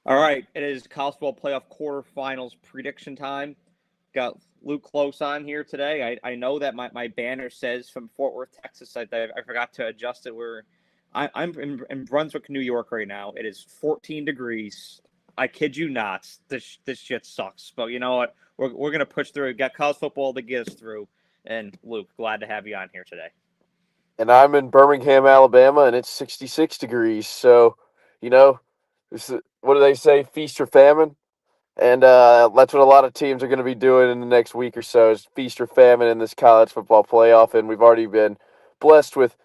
All right, it is college football playoff quarterfinals prediction time. Got Luke Close on here today. I know that my banner says from Fort Worth, Texas. I forgot to adjust it. I'm in Brunswick, New York right now. It is 14 degrees. I kid you not. This shit sucks. But you know what? We're gonna push through. We got college football to get us through. And Luke, glad to have you on here today. And I'm in Birmingham, Alabama, and it's 66 degrees. So, you know, what do they say? Feast or famine? And that's what a lot of teams are going to be doing in the next week or so is feast or famine in this college football playoff. And we've already been blessed with,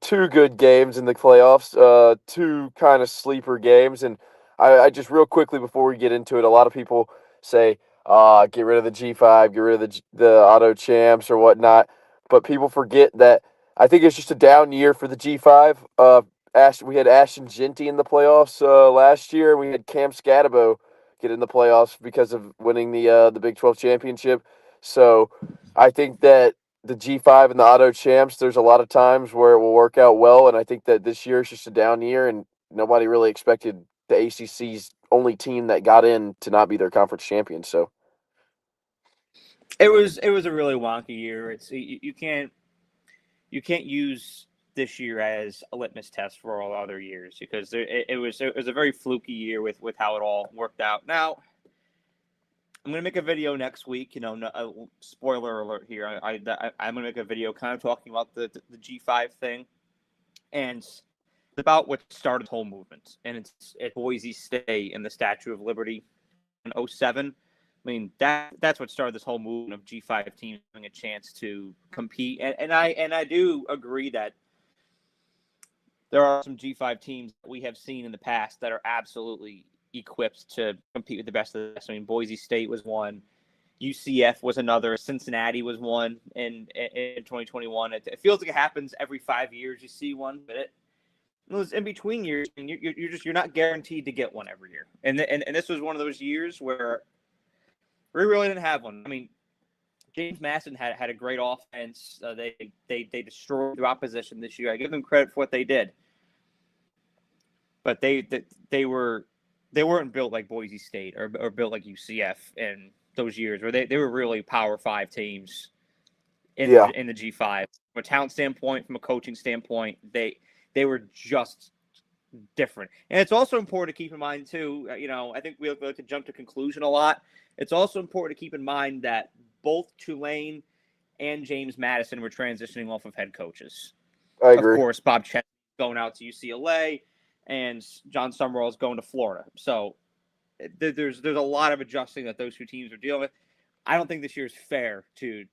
two good games in the playoffs, two kind of sleeper games. And I just real quickly before we get into it, a lot of people say, get rid of the G5, get rid of the auto champs or whatnot. But people forget that I think it's just a down year for the G5. We had Ashton Genty in the playoffs last year, and we had Cam Scatabo get in the playoffs because of winning the Big 12 championship. So I think that the G5 and the auto champs, there's a lot of times where it will work out well, and I think that this year is just a down year, and nobody really expected the ACC's only team that got in to not be their conference champion. So It was a really wonky year. You can't use this year as a litmus test for all other years because it was a very fluky year with how it all worked out. Now I'm gonna make a video next week. Spoiler alert here. I'm gonna make a video kind of talking about the G5 thing and about what started the whole movement. And it's Boise State and the Statue of Liberty in '07. I mean that's what started this whole movement of G5 teams having a chance to compete. And I do agree that there are some G5 teams that we have seen in the past that are absolutely equipped to compete with the best of the best. I mean, Boise State was one, UCF was another, Cincinnati was one in 2021. It feels like it happens every 5 years. You see one, but those in between years, and you're not guaranteed to get one every year. And this was one of those years where we really didn't have one. I mean, James Madison had a great offense. They destroyed the opposition this year. I give them credit for what they did, but they weren't built like Boise State or built like UCF in those years where they were really Power Five teams in yeah, the G5 from a talent standpoint, from a coaching standpoint. They were just different, and it's also important to keep in mind too. I think we like to jump to conclusion a lot. It's also important to keep in mind that both Tulane and James Madison were transitioning off of head coaches. I Of agree. course, Bob Chen going out to UCLA, and John Summerall is going to Florida. So there's a lot of adjusting that those two teams are dealing with. I don't think this year is fair to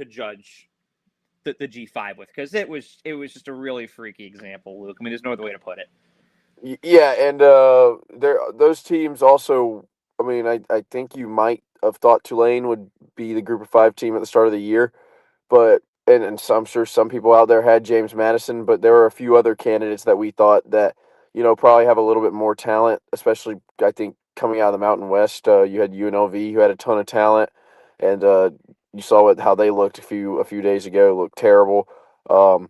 judge the G5 with because it was just a really freaky example, Luke. I mean, there's no other way to put it. Yeah, and those teams also. I mean, I think you might have thought Tulane would be the Group of Five team at the start of the year, but and so I'm sure some people out there had James Madison, but there were a few other candidates that we thought that probably have a little bit more talent, especially I think coming out of the Mountain West. You had UNLV who had a ton of talent, and you saw how they looked a few days ago. Looked terrible. Um,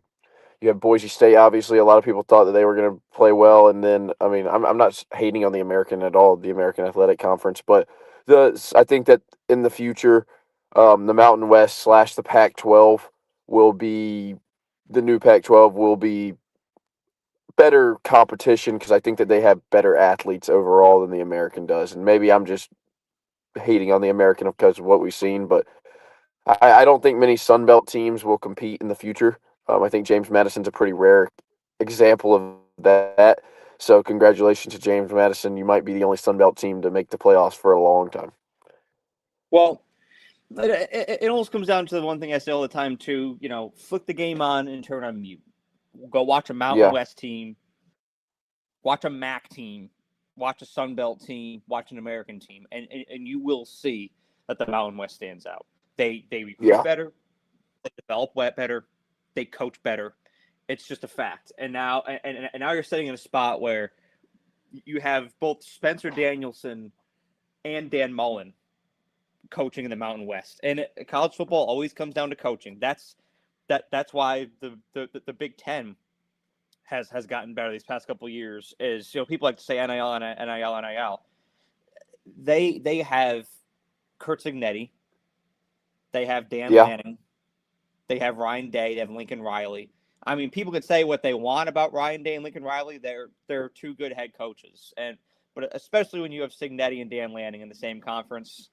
you have Boise State. Obviously, a lot of people thought that they were going to play well, and then I mean, I'm not hating on the American at all, the American Athletic Conference, but I think that in the future, the Mountain West / the Pac-12 will be the new Pac-12 will be better competition because I think that they have better athletes overall than the American does, and maybe I'm just hating on the American because of what we've seen, but I don't think many Sun Belt teams will compete in the future. I think James Madison's a pretty rare example of that. So congratulations to James Madison. You might be the only Sun Belt team to make the playoffs for a long time. Well, it almost comes down to the one thing I say all the time too. Flick the game on and turn on mute. Go watch a Mountain Yeah, West team, watch a MAC team, watch a Sun Belt team, watch an American team, and you will see that the Mountain West stands out. They recruit yeah, better, they develop better, they coach better. It's just a fact. And now you're sitting in a spot where you have both Spencer Danielson and Dan Mullen coaching in the Mountain West. And college football always comes down to coaching. That's why the Big Ten has gotten better these past couple of years. Is people like to say NIL and NIL. they have Kurt Signetti, they have Dan Yeah. Lanning, they have Ryan Day, they have Lincoln Riley. I mean, people can say what they want about Ryan Day and Lincoln Riley. They're two good head coaches, but especially when you have Signetti and Dan Lanning in the same conference,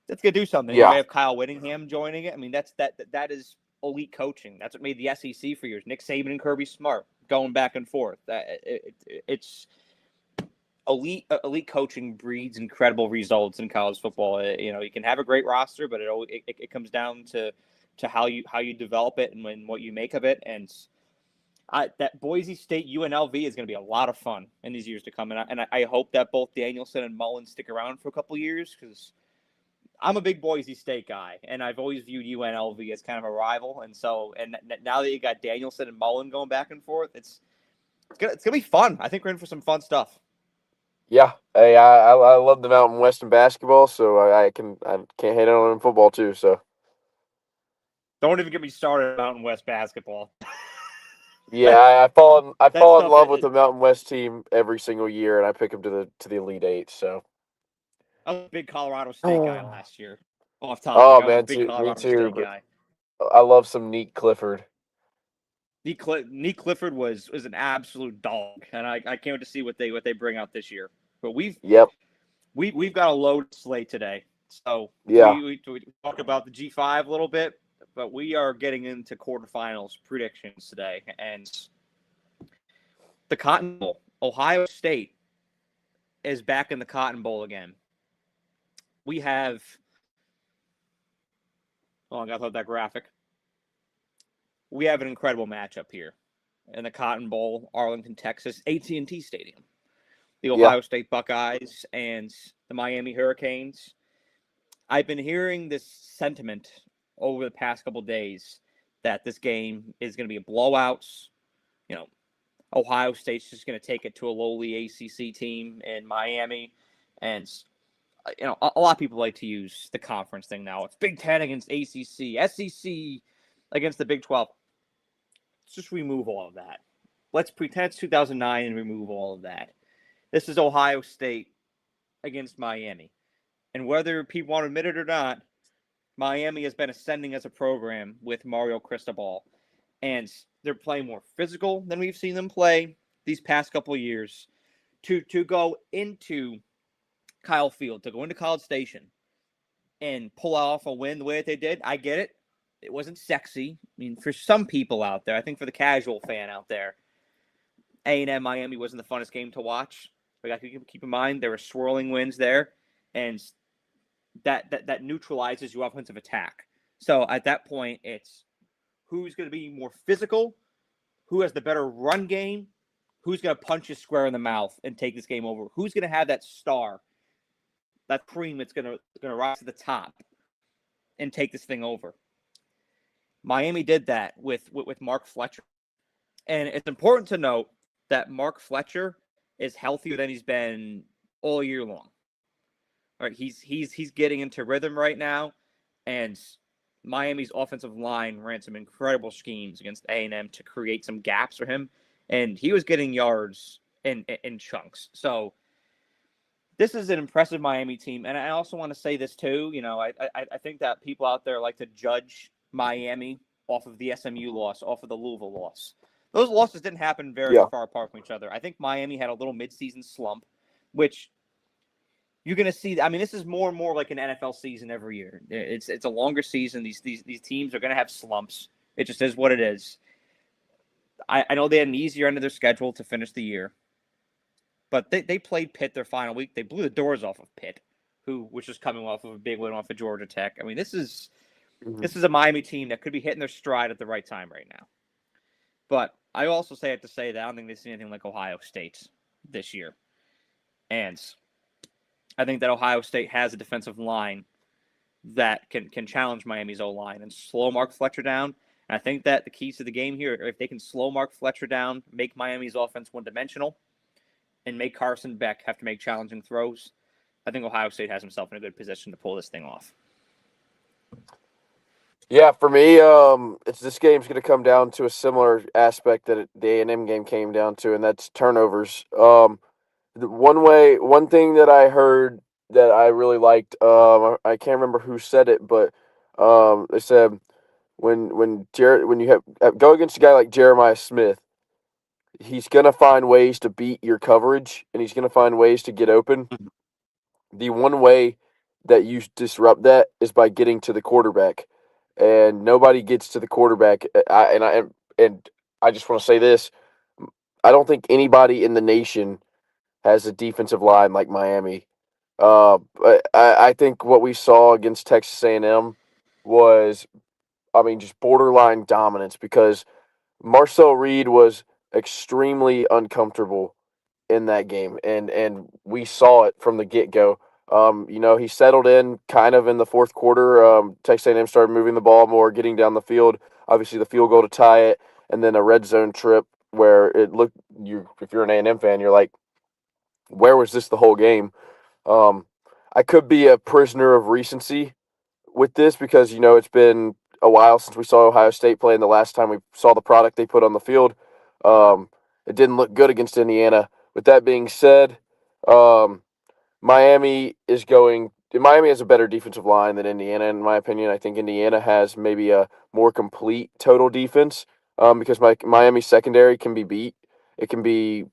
that's gonna do something. You Yeah. may have Kyle Whittingham joining it. I mean, that is elite coaching. That's what made the SEC for years. Nick Saban and Kirby Smart going back and forth. It's elite coaching breeds incredible results in college football. You can have a great roster, but it comes down to how you develop it and what you make of it. And that Boise State UNLV is going to be a lot of fun in these years to come. And I hope that both Danielson and Mullen stick around for a couple of years, because I'm a big Boise State guy, and I've always viewed UNLV as kind of a rival. And now that you got Danielson and Mullen going back and forth, it's gonna be fun. I think we're in for some fun stuff. Yeah. Hey, I love the Mountain West in basketball, so I can't hate on it in football too. So Don't even get me started on Mountain West basketball. yeah, I That fall in stuff love with the Mountain West team every single year, and I pick them to the Elite Eight. So I was a big Colorado State guy last year. Off topic, oh I was a man, big me Colorado too. State But guy. I love some Neat Clifford. Neat Clifford was an absolute dog, and I can't wait to see what they bring out this year. But Yep. we've got a loaded slate today. So Yeah. we talk about the G5 a little bit, but we are getting into quarterfinals predictions today. And the Cotton Bowl, Ohio State is back in the Cotton Bowl again. We have, oh, I got to load that graphic. We have an incredible matchup here in the Cotton Bowl, Arlington, Texas, AT&T Stadium. The Yeah. Ohio State Buckeyes and the Miami Hurricanes. I've been hearing this sentiment over the past couple of days that this game is going to be a blowout. You know, Ohio State's just going to take it to a lowly ACC team in Miami. And, a lot of people like to use the conference thing now. It's Big Ten against ACC, SEC against the Big 12. Let's just remove all of that. Let's pretend it's 2009 and remove all of that. This is Ohio State against Miami. And whether people want to admit it or not, Miami has been ascending as a program with Mario Cristobal. And they're playing more physical than we've seen them play these past couple of years. To go into Kyle Field, to go into College Station and pull off a win the way that they did, I get it. It wasn't sexy. I mean, for some people out there, I think for the casual fan out there, A&M Miami wasn't the funnest game to watch. But I got to keep in mind there were swirling winds there, and that neutralizes your offensive attack. So at that point, it's who's going to be more physical, who has the better run game, who's going to punch you square in the mouth and take this game over, who's going to have that star, that cream that's going to rise to the top and take this thing over. Miami did that with Mark Fletcher, and it's important to note that Mark Fletcher is healthier than he's been all year long. All right, he's getting into rhythm right now, and Miami's offensive line ran some incredible schemes against A&M to create some gaps for him, and he was getting yards in chunks. So this is an impressive Miami team, and I also want to say this too. I think that people out there like to judge Miami off of the SMU loss, off of the Louisville loss. Those losses didn't happen very Yeah. far apart from each other. I think Miami had a little midseason slump, which you're going to see. I mean, this is more and more like an NFL season every year. It's a longer season. These teams are going to have slumps. It just is what it is. I know they had an easier end of their schedule to finish the year, but they played Pitt their final week. They blew the doors off of Pitt, who was just coming off of a big win off of Georgia Tech. I mean, this is a Miami team that could be hitting their stride at the right time right now. But I also have to say that I don't think they've seen anything like Ohio State this year. And I think that Ohio State has a defensive line that can challenge Miami's O-line and slow Mark Fletcher down. And I think that the keys to the game here, if they can slow Mark Fletcher down, make Miami's offense one-dimensional, and make Carson Beck have to make challenging throws, I think Ohio State has himself in a good position to pull this thing off. Yeah, for me, this game's going to come down to a similar aspect that the A&M game came down to, and that's turnovers. one thing that I heard that I really liked, I can't remember who said it, but they said when you have go against a guy like Jeremiah Smith, he's gonna find ways to beat your coverage and he's gonna find ways to get open. The one way that you disrupt that is by getting to the quarterback, and nobody gets to the quarterback. And I just want to say this: I don't think anybody in the nation has a defensive line like Miami. But I think what we saw against Texas A&M was, I mean, just borderline dominance because Marcel Reed was extremely uncomfortable in that game, and we saw it from the get go. He settled in kind of in the fourth quarter. Texas A&M started moving the ball more, getting down the field. Obviously, the field goal to tie it, and then a red zone trip where it looked you. If you're an A&M fan, you're like, where was this the whole game? Um, I could be a prisoner of recency with this because it's been a while since we saw Ohio State play, and the last time we saw the product they put on the field, um, it didn't look good against Indiana. With that being said, um, Miami has a better defensive line than Indiana, in my opinion. I think Indiana has maybe a more complete total defense because Miami secondary can be beat. It can be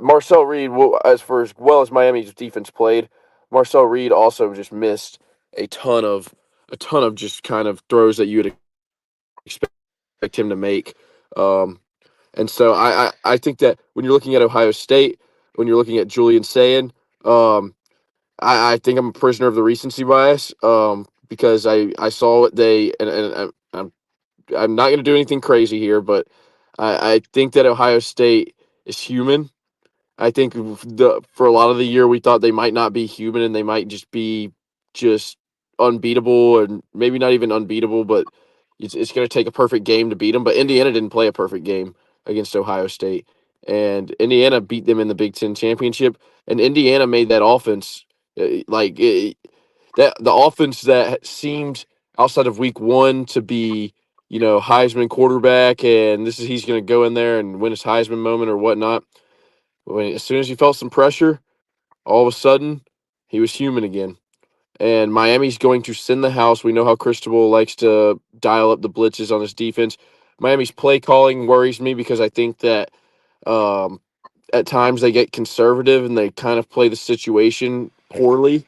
Marcel Reed, as well as Miami's defense played, Marcel Reed also just missed a ton of just kind of throws that you would expect him to make. Um, and so I think that when you're looking at Ohio State, when you're looking at Julian Sayin, um, I think I'm a prisoner of the recency bias because I saw what they and I'm not going to do anything crazy here, but I think that Ohio State is human. I think for a lot of the year we thought they might not be human and they might just be just unbeatable and maybe not even unbeatable, but it's going to take a perfect game to beat them. But Indiana didn't play a perfect game against Ohio State, and Indiana beat them in the Big Ten championship. And Indiana made that offense that the offense that seemed outside of week one to be Heisman quarterback, and he's going to go in there and win his Heisman moment or whatnot as soon as he felt some pressure, all of a sudden he was human again. And Miami's going to send the house. We know how Cristobal likes to dial up the blitzes on his defense. Miami's play calling worries me because I think that um, at times they get conservative and they kind of play the situation poorly.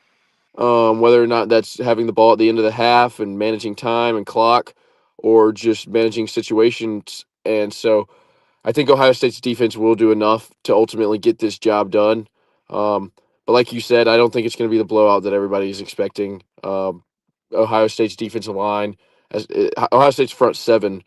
Whether or not that's having the ball at the end of the half and managing time and clock, or just managing situations. And so I think Ohio State's defense will do enough to ultimately get this job done. But like you said, I don't think it's going to be the blowout that everybody's expecting. Ohio State's defensive line, Ohio State's front seven,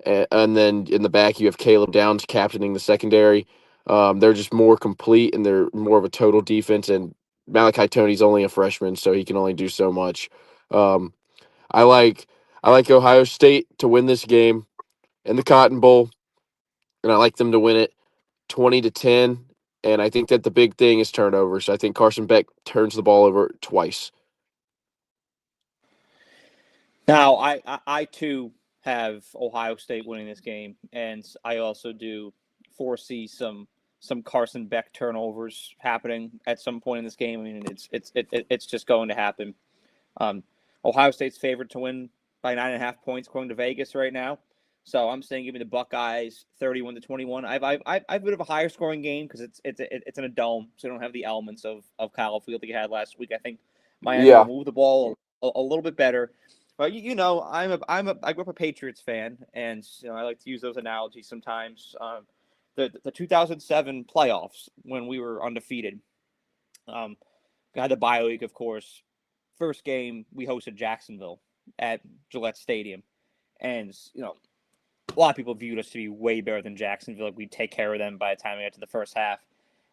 and then in the back you have Caleb Downs captaining the secondary. They're just more complete and they're more of a total defense. And Malachi Tony's only a freshman, so he can only do so much. Um, I like I like Ohio State to win this game in the Cotton Bowl, and I like them to win it 20-10. And I think that the big thing is turnovers. I think Carson Beck turns the ball over twice. Now, I too have Ohio State winning this game, and I also do foresee some Carson Beck turnovers happening at some point in this game. I mean, it's just going to happen. Um, Ohio State's favored to win by 9.5 points according to Vegas right now. So I'm saying give me the Buckeyes 31-21. I've a bit of a higher scoring game because it's in a dome, so you don't have the elements of Kyle Field that you had last week. I think Miami will Yeah, move the ball a little bit better. But I grew up a Patriots fan, and I like to use those analogies sometimes. The 2007 playoffs when we were undefeated. Um, had the bye week, of course. First game we hosted Jacksonville at Gillette Stadium, and a lot of people viewed us to be way better than Jacksonville. Like we'd take care of them by the time we got to the first half.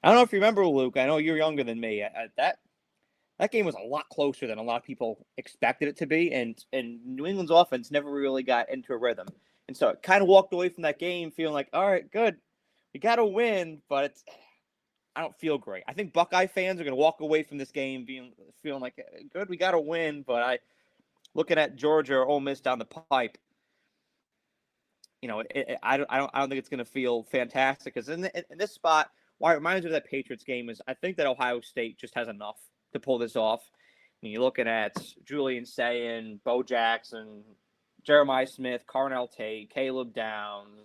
I don't know if you remember, Luke. I know you're younger than me. That game was a lot closer than a lot of people expected it to be, and New England's offense never really got into a rhythm, and so it kind of walked away from that game feeling like, all right, good, we got to win, but I don't feel great. I think Buckeye fans are going to walk away from this game feeling like good, we got to win, but looking at Georgia or Ole Miss down the pipe, I don't think it's going to feel fantastic because in this spot why it reminds me of that Patriots game is I think that Ohio State just has enough to pull this off. And you're looking at Julian Sayin, Bo Jackson, Jeremiah Smith, Carnell Tate, Caleb Downs.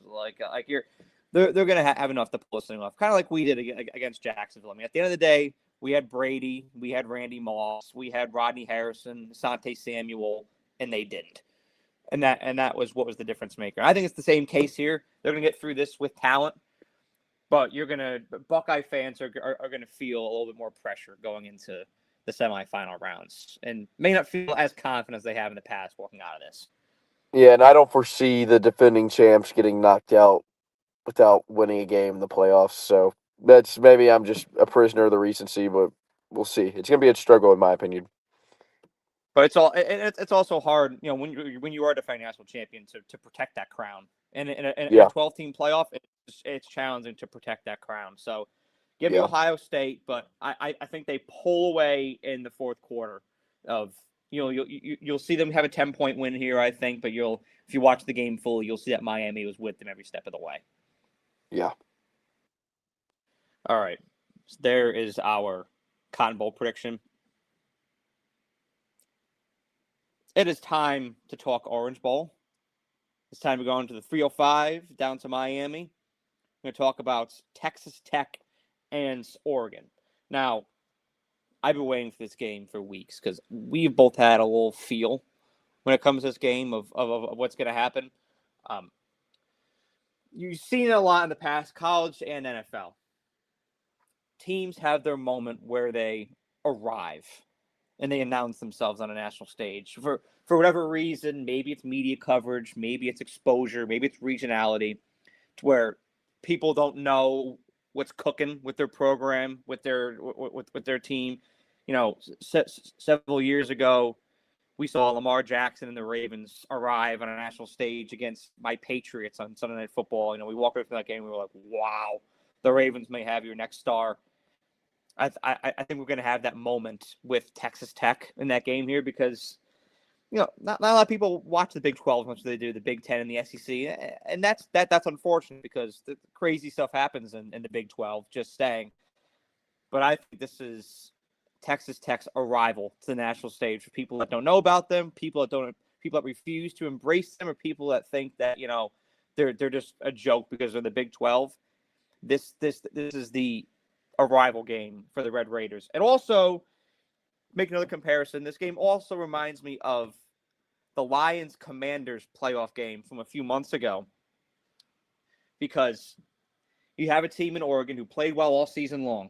They're gonna have enough to pull this thing off, kind of like we did against Jacksonville. I mean, at the end of the day, we had Brady, we had Randy Moss, we had Rodney Harrison, Asante Samuel, and they didn't. And that was what was the difference maker. I think it's the same case here. They're gonna get through this with talent, but Buckeye fans are gonna feel a little bit more pressure going into the semifinal rounds, and may not feel as confident as they have in the past walking out of this. Yeah, and I don't foresee the defending champs getting knocked out without winning a game in the playoffs. So that's maybe I'm just a prisoner of the recency, but we'll see. It's going to be a struggle, in my opinion. But it's also hard, when you are defending national champion to protect that crown. And in a 12-team playoff, it's challenging to protect that crown. So give me Ohio State, but I think they pull away in the fourth quarter. You'll see them have a 10-point win here, I think, but if you watch the game fully, you'll see that Miami was with them every step of the way. Yeah. All right. So there is our Cotton Bowl prediction. It is time to talk Orange Bowl. It's time to go into the 305 down to Miami. We're going to talk about Texas Tech and Oregon. Now, I've been waiting for this game for weeks because we've both had a little feel when it comes to this game of what's going to happen. You've seen it a lot in the past, college and NFL. Teams have their moment where they arrive and they announce themselves on a national stage. For whatever reason, maybe it's media coverage, maybe it's exposure, maybe it's regionality, to where people don't know what's cooking with their program, with their team. Several years ago, we saw Lamar Jackson and the Ravens arrive on a national stage against my Patriots on Sunday Night Football. We walked away from that game and we were like, wow, the Ravens may have your next star. I think we're going to have that moment with Texas Tech in that game here because, not a lot of people watch the Big 12 as much as they do the Big 10 and the SEC. And that's unfortunate because the crazy stuff happens in the Big 12, just saying. But I think this is Texas Tech's arrival to the national stage for people that don't know about them, people that refuse to embrace them, or people that think that, they're just a joke because they're the Big 12. This is the arrival game for the Red Raiders. And also, make another comparison, this game also reminds me of the Lions-Commanders playoff game from a few months ago, because you have a team in Oregon who played well all season long,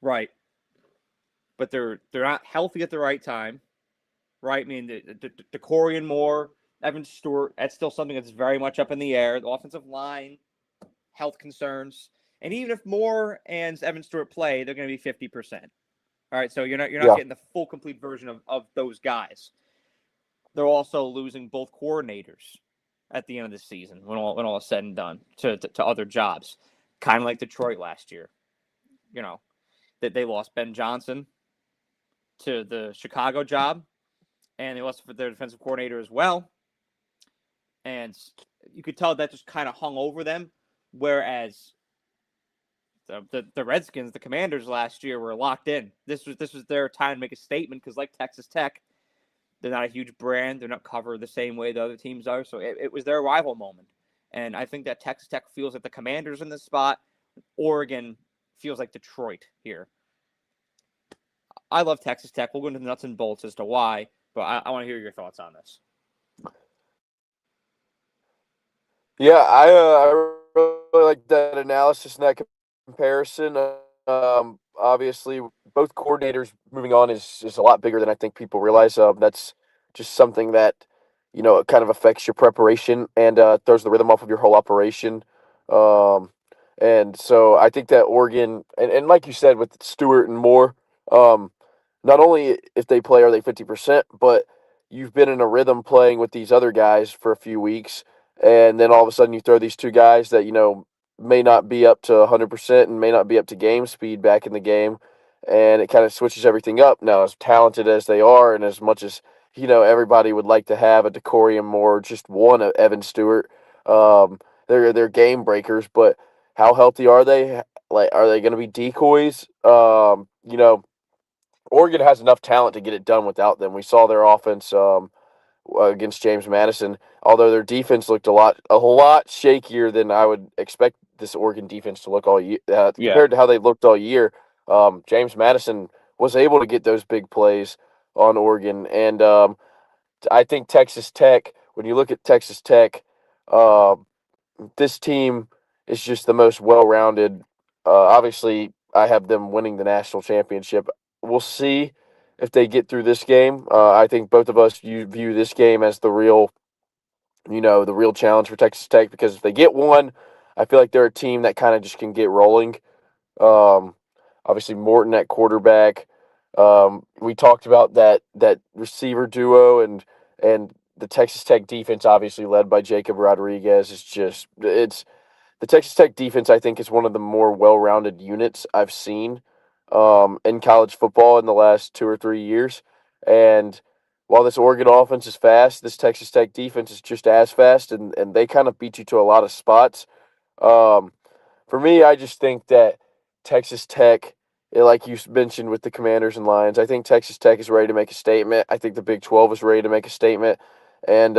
right? But they're not healthy at the right time, right? I mean, the Corian Moore, Evan Stewart, that's still something that's very much up in the air. The offensive line, health concerns. And even if Moore and Evan Stewart play, they're going to be 50%. All right, so you're not getting the full, complete version of those guys. They're also losing both coordinators at the end of the season when all is said and done to other jobs, kind of like Detroit last year. That they lost Ben Johnson to the Chicago job, and they lost for their defensive coordinator as well. And you could tell that just kind of hung over them, whereas the Redskins, the Commanders last year, were locked in. This was their time to make a statement because, like Texas Tech, they're not a huge brand. They're not covered the same way the other teams are. So it was their arrival moment. And I think that Texas Tech feels like the Commanders in this spot. Oregon feels like Detroit here. I love Texas Tech. We'll go into the nuts and bolts as to why, but I want to hear your thoughts on this. Yeah, I really like that analysis and that comparison. Obviously, both coordinators moving on is a lot bigger than I think people realize. That's just something that, it kind of affects your preparation and throws the rhythm off of your whole operation. And so I think that Oregon, and like you said, with Stewart and Moore, not only if they play are they 50%, but you've been in a rhythm playing with these other guys for a few weeks, and then all of a sudden you throw these two guys that, may not be up to 100% and may not be up to game speed back in the game, and it kind of switches everything up. Now, as talented as they are and as much as, everybody would like to have a Decorium Moore, just one Evan Stewart, they're game breakers, but how healthy are they? Like, are they going to be decoys? You know, Oregon has enough talent to get it done without them. We saw their offense against James Madison, although their defense looked a lot shakier than I would expect this Oregon defense to look all year Yeah. compared to how they looked all year. James Madison was able to get those big plays on Oregon, and I think Texas Tech. When you look at Texas Tech, uh, this team is just the most well-rounded. Obviously, I have them winning the national championship. We'll see if they get through this game. I think both of us view this game as the real, the real challenge for Texas Tech, because if they get one, I feel like they're a team that kind of just can get rolling. Um, Obviously, Morton at quarterback. We talked about that receiver duo, and the Texas Tech defense, obviously led by Jacob Rodriguez, is just it's the Texas Tech defense. I think is one of the more well-rounded units I've seen in college football in the last 2 or 3 years. And while this Oregon offense is fast, this Texas Tech defense is just as fast, and they kind of beat you to a lot of spots. Um, for me, I just think that Texas Tech, like you mentioned with the Commanders and Lions, I think Texas Tech is ready to make a statement. I think the Big 12 is ready to make a statement, and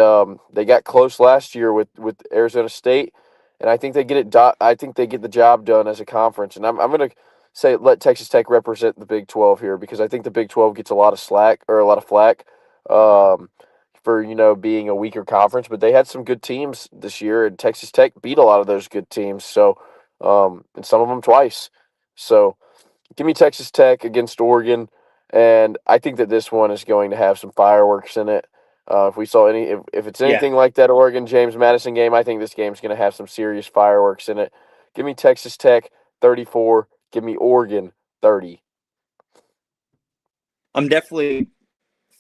they got close last year with Arizona State, and I think they get it. I think they get the job done as a conference, and I'm gonna say let Texas Tech represent the Big 12 here, because I think the Big 12 gets a lot of slack or a lot of flack. Um, for being a weaker conference, but they had some good teams this year, and Texas Tech beat a lot of those good teams. So and some of them twice. So give me Texas Tech against Oregon, and I think that this one is going to have some fireworks in it. If we saw if it's Yeah. anything like that Oregon James Madison game, I think this game's going to have some serious fireworks in it. Give me Texas Tech 34. Give me Oregon 30. I'm definitely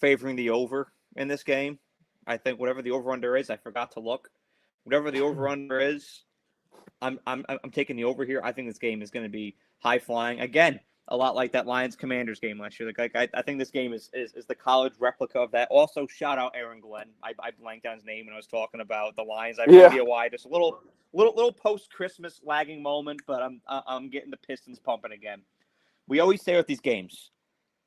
favoring the over in this game. I think whatever the over under is, I forgot to look. Whatever the over under is, I'm taking the over here. I think this game is going to be high flying again. A lot like that Lions Commanders game last year. I think this game is the college replica of that. Also, shout out Aaron Glenn. I blanked on his name when I was talking about the Lions. I have no Yeah. idea why. Just a little post Christmas lagging moment, but I'm getting the Pistons pumping again. We always say with these games,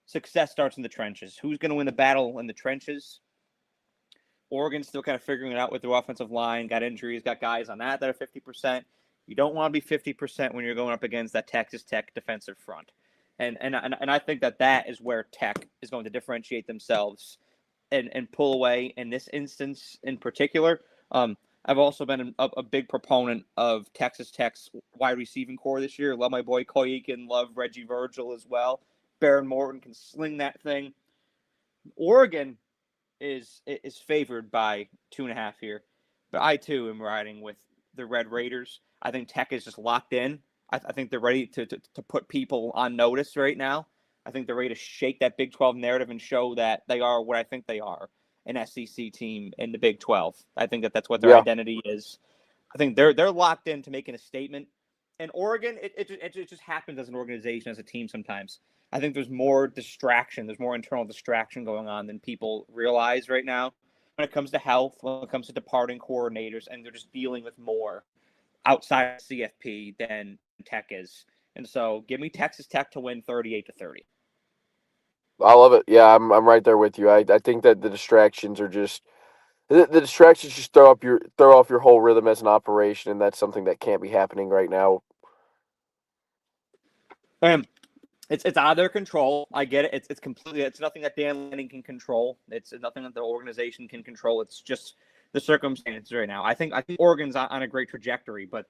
success starts in the trenches. Who's going to win the battle in the trenches? Oregon's still kind of figuring it out with their offensive line. Got injuries, got guys on that are 50%. You don't want to be 50% when you're going up against that Texas Tech defensive front. And I think that is where Tech is going to differentiate themselves and pull away in this instance in particular. I've also been a big proponent of Texas Tech's wide receiving core this year. Love my boy Koyikin, love Reggie Virgil as well. Baron Morton can sling that thing. Oregon is favored by 2.5 here, but I too am riding with the Red Raiders. I think Tech is just locked in. I think they're ready to put people on notice right now. I think they're ready to shake that Big 12 narrative and show that they are what I think they are, an SEC team in the Big 12. I think that's what their Yeah. identity is. I think they're locked into making a statement. And Oregon, it just happens as an organization, as a team sometimes. I think there's more distraction. There's more internal distraction going on than people realize right now when it comes to health, when it comes to departing coordinators, and they're just dealing with more outside of CFP than Tech is. And so give me Texas Tech to win 38-30. I love it. Yeah, I'm right there with you. I think that the distractions are just the distractions just throw off your whole rhythm as an operation, and that's something that can't be happening right now. It's out of their control. I get it. It's nothing that Dan Lanning can control. It's nothing that the organization can control. It's just the circumstances right now. I think Oregon's on a great trajectory, but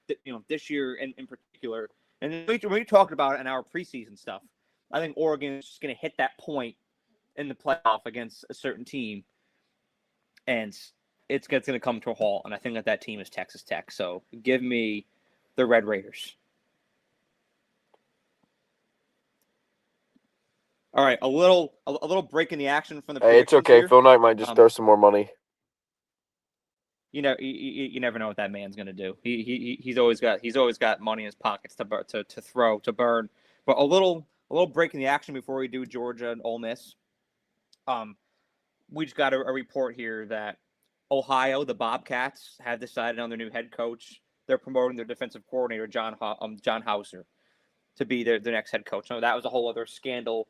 this year in particular, and we talked about it in our preseason stuff. I think Oregon is just going to hit that point in the playoff against a certain team, and it's going to come to a halt. And I think that team is Texas Tech. So give me the Red Raiders. All right, a little break in the action from the Hey, it's predictions okay. here. Phil Knight might just throw some more money. You never know what that man's gonna do. He's always got money in his pockets to throw to burn. But a little break in the action before we do Georgia and Ole Miss. We just got a report here that Ohio, the Bobcats, have decided on their new head coach. They're promoting their defensive coordinator John Hauser. to be their next head coach. No, that was a whole other scandal.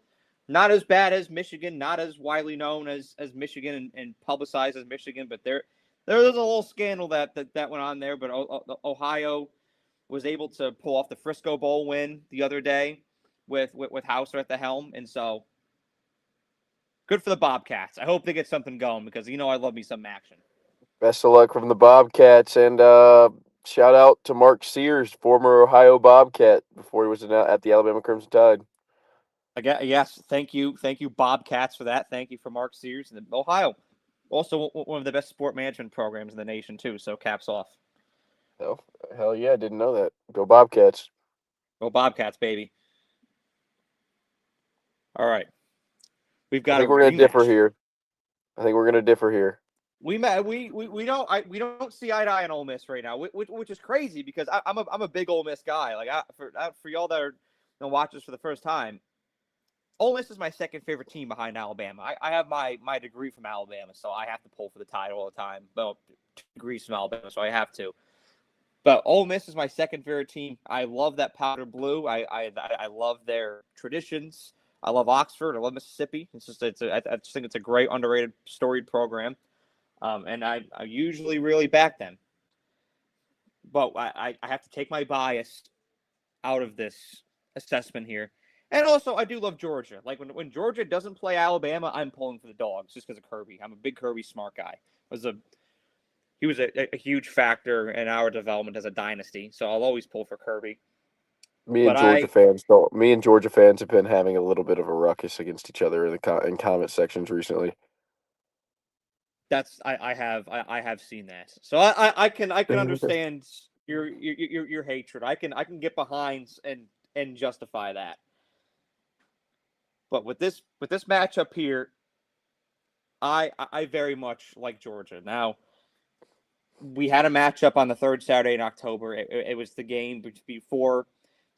Not as bad as Michigan, not as widely known as Michigan and publicized as Michigan, but there was a little scandal that went on there. But Ohio was able to pull off the Frisco Bowl win the other day with Hauser at the helm, and so good for the Bobcats. I hope they get something going because I love me some action. Best of luck from the Bobcats, and shout out to Mark Sears, former Ohio Bobcat, before he was at the Alabama Crimson Tide. Again, yes, thank you, Bobcats, for that. Thank you for Mark Sears and Ohio. Also, one of the best sport management programs in the nation too. So caps off. Hell yeah, I didn't know that. Go Bobcats. Go Bobcats, baby. All right, we've got. I think we're gonna differ here. We don't see eye to eye on Ole Miss right now, which is crazy because I'm a big Ole Miss guy. Like for y'all that are watch this for the first time, Ole Miss is my second favorite team behind Alabama. I have my degree from Alabama, so I have to pull for the Tide all the time. Well, 2 degrees from Alabama, so I have to. But Ole Miss is my second favorite team. I love that powder blue. I love their traditions. I love Oxford. I love Mississippi. I just think it's a great underrated storied program. And I usually really back them. But I have to take my bias out of this assessment here. And also, I do love Georgia. Like, when Georgia doesn't play Alabama, I'm pulling for the dogs just because of Kirby. I'm a big Kirby smart guy. He was a huge factor in our development as a dynasty, so I'll always pull for Kirby. Me and Georgia fans have been having a little bit of a ruckus against each other in comment sections recently. I have seen that, so I can understand your hatred. I can get behind and justify that. But with this matchup here, I very much like Georgia. Now, we had a matchup on the third Saturday in October. It was the game before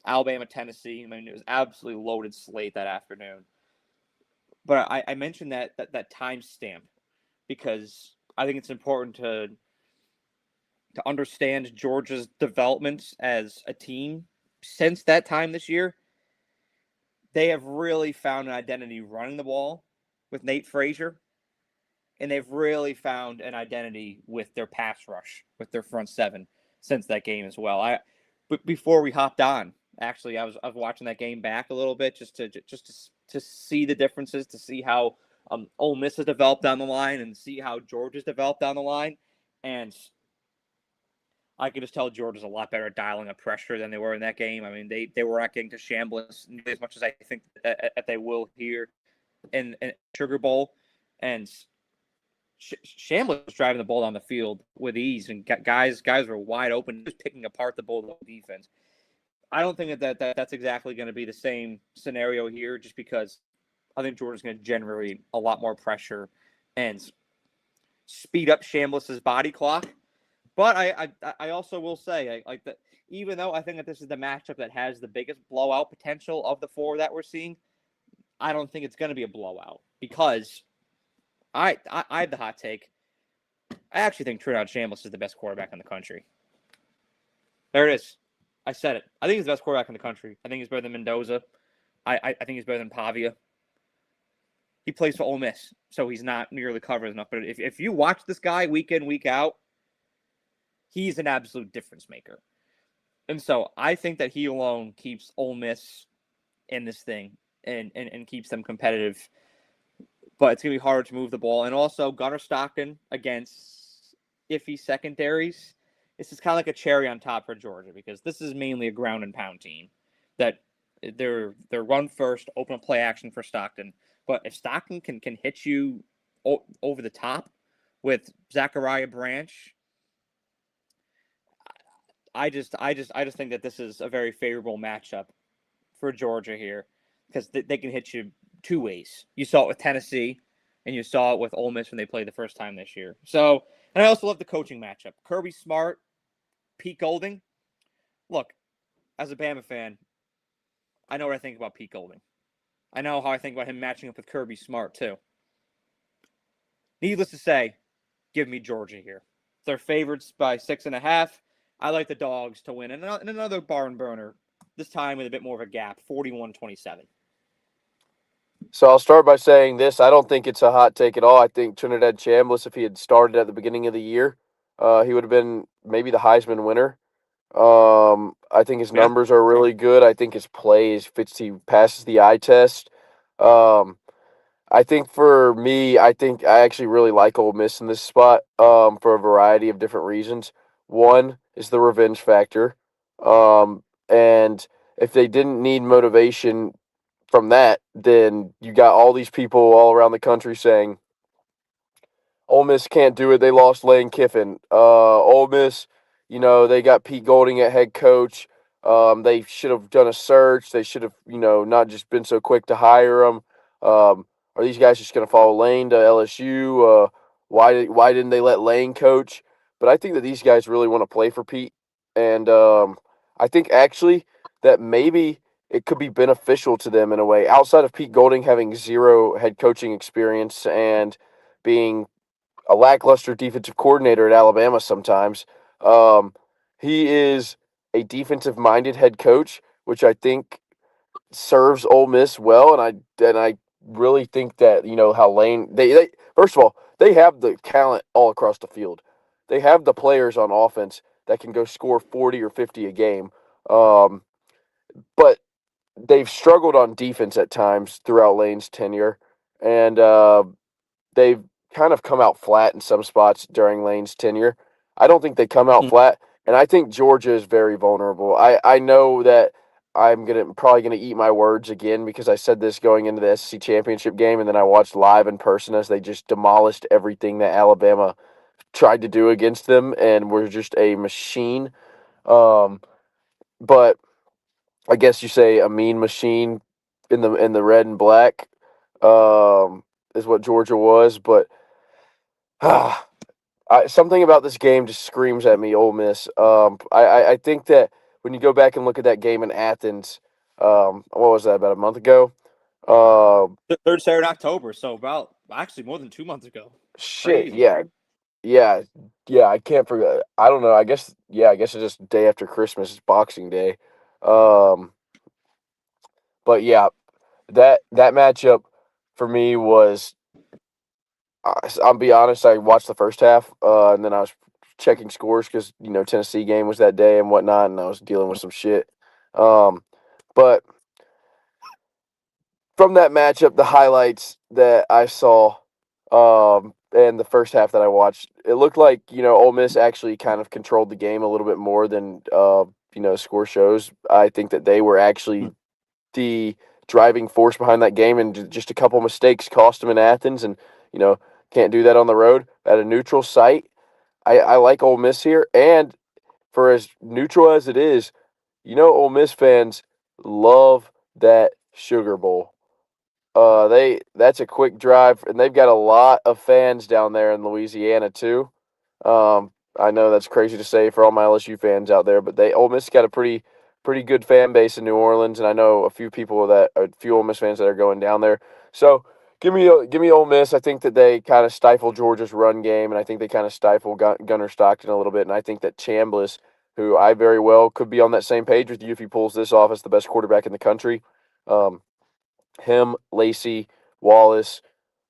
Alabama, Tennessee. I mean, it was absolutely loaded slate that afternoon. But I mentioned that timestamp because I think it's important to understand Georgia's development as a team since that time this year. They have really found an identity running the ball with Nate Frazier, and they've really found an identity with their pass rush, with their front seven since that game as well. But before we hopped on, actually, I was watching that game back a little bit just to see the differences, to see how Ole Miss has developed down the line and see how Georgia's developed down the line, and I could just tell Georgia's a lot better at dialing up pressure than they were in that game. I mean, they were not getting to Chambliss as much as I think that they will here in Sugar Bowl, and Chambliss was driving the ball down the field with ease, and guys were wide open, just picking apart the Bulldog defense. I don't think that's exactly going to be the same scenario here, just because I think Georgia's going to generate a lot more pressure and speed up Chambliss's body clock. But I also will say, like that, even though I think that this is the matchup that has the biggest blowout potential of the four that we're seeing, I don't think it's going to be a blowout because I have the hot take. I actually think Trinidad Chambliss is the best quarterback in the country. There it is. I said it. I think he's the best quarterback in the country. I think he's better than Mendoza. I think he's better than Pavia. He plays for Ole Miss, so he's not nearly covered enough. But if you watch this guy week in, week out, he's an absolute difference maker. And so I think that he alone keeps Ole Miss in this thing and keeps them competitive. But it's going to be harder to move the ball. And also, Gunnar Stockton against iffy secondaries. This is kind of like a cherry on top for Georgia because this is mainly a ground and pound team. That they're run first, open play action for Stockton. But if Stockton can hit you over the top with Zachariah Branch, I just think that this is a very favorable matchup for Georgia here because they can hit you two ways. You saw it with Tennessee, and you saw it with Ole Miss when they played the first time this year. So, and I also love the coaching matchup. Kirby Smart, Pete Golding. Look, as a Bama fan, I know what I think about Pete Golding. I know how I think about him matching up with Kirby Smart, too. Needless to say, give me Georgia here. They're favorites by 6.5. I like the dogs to win. And another barn burner. this time with a bit more of a gap, 41-27. So I'll start by saying this. I don't think it's a hot take at all. I think Trinidad Chambliss, if he had started at the beginning of the year, he would have been maybe the Heisman winner. I think his numbers are really good. I think his play he passes the eye test. I think for me, I think I actually really like Ole Miss in this spot for a variety of different reasons. One is the revenge factor. And if they didn't need motivation from that, then you got all these people all around the country saying, Ole Miss can't do it. They lost Lane Kiffin. Ole Miss, they got Pete Golding at head coach. They should have done a search. They should have, not just been so quick to hire him. Are these guys just going to follow Lane to LSU? Why didn't they let Lane coach? But I think that these guys really want to play for Pete, and I think actually that maybe it could be beneficial to them in a way. Outside of Pete Golding having zero head coaching experience and being a lackluster defensive coordinator at Alabama sometimes. He is a defensive-minded head coach, which I think serves Ole Miss well, and I really think that how Lane they first of all they have the talent all across the field. They have the players on offense that can go score 40 or 50 a game, but they've struggled on defense at times throughout Lane's tenure, and they've kind of come out flat in some spots during Lane's tenure. I don't think they come out flat, and I think Georgia is very vulnerable. I know that I'm probably gonna eat my words again because I said this going into the SEC championship game, and then I watched live in person as they just demolished everything that Alabama tried to do against them, and were just a machine. But I guess you say a mean machine in the red and black is what Georgia was, but something about this game just screams at me, Ole Miss. I think that when you go back and look at that game in Athens, what was that, about a month ago? The third Saturday in October, so about actually more than 2 months ago. Shit, Crazy. yeah. I can't forget. I don't know. I guess it's just day after Christmas. It's Boxing Day. But yeah, that matchup for me was. I'll be honest. I watched the first half, and then I was checking scores because Tennessee game was that day and whatnot, and I was dealing with some shit. But from that matchup, the highlights that I saw, and the first half that I watched, it looked like Ole Miss actually kind of controlled the game a little bit more than score shows. I think that they were actually the driving force behind that game, and just a couple mistakes cost them in Athens, and can't do that on the road at a neutral site. I like Ole Miss here, and for as neutral as it is, Ole Miss fans love that Sugar Bowl. That's a quick drive, and they've got a lot of fans down there in Louisiana too. I know that's crazy to say for all my LSU fans out there, but Ole Miss got a pretty good fan base in New Orleans, and I know a few Ole Miss fans that are going down there. So give me Ole Miss. I think that they kind of stifle Georgia's run game, and I think they kind of stifle Gunnar Stockton a little bit, and I think that Chambliss, who I very well could be on that same page with you if he pulls this off as the best quarterback in the country. Him, Lacey, Wallace,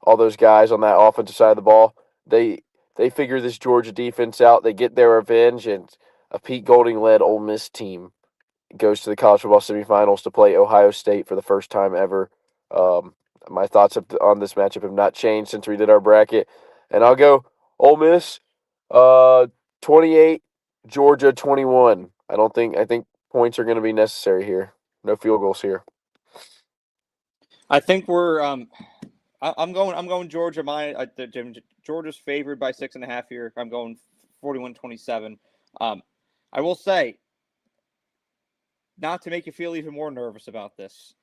all those guys on that offensive side of the ball, they figure this Georgia defense out. They get their revenge, and a Pete Golding-led Ole Miss team goes to the college football semifinals to play Ohio State for the first time ever. My thoughts on this matchup have not changed since we did our bracket, and I'll go Ole Miss, 28, Georgia 21. I think points are going to be necessary here. No field goals here. I think we're I'm going Georgia. Georgia's favored by 6.5 here. I'm going 41-27. I will say, not to make you feel even more nervous about this,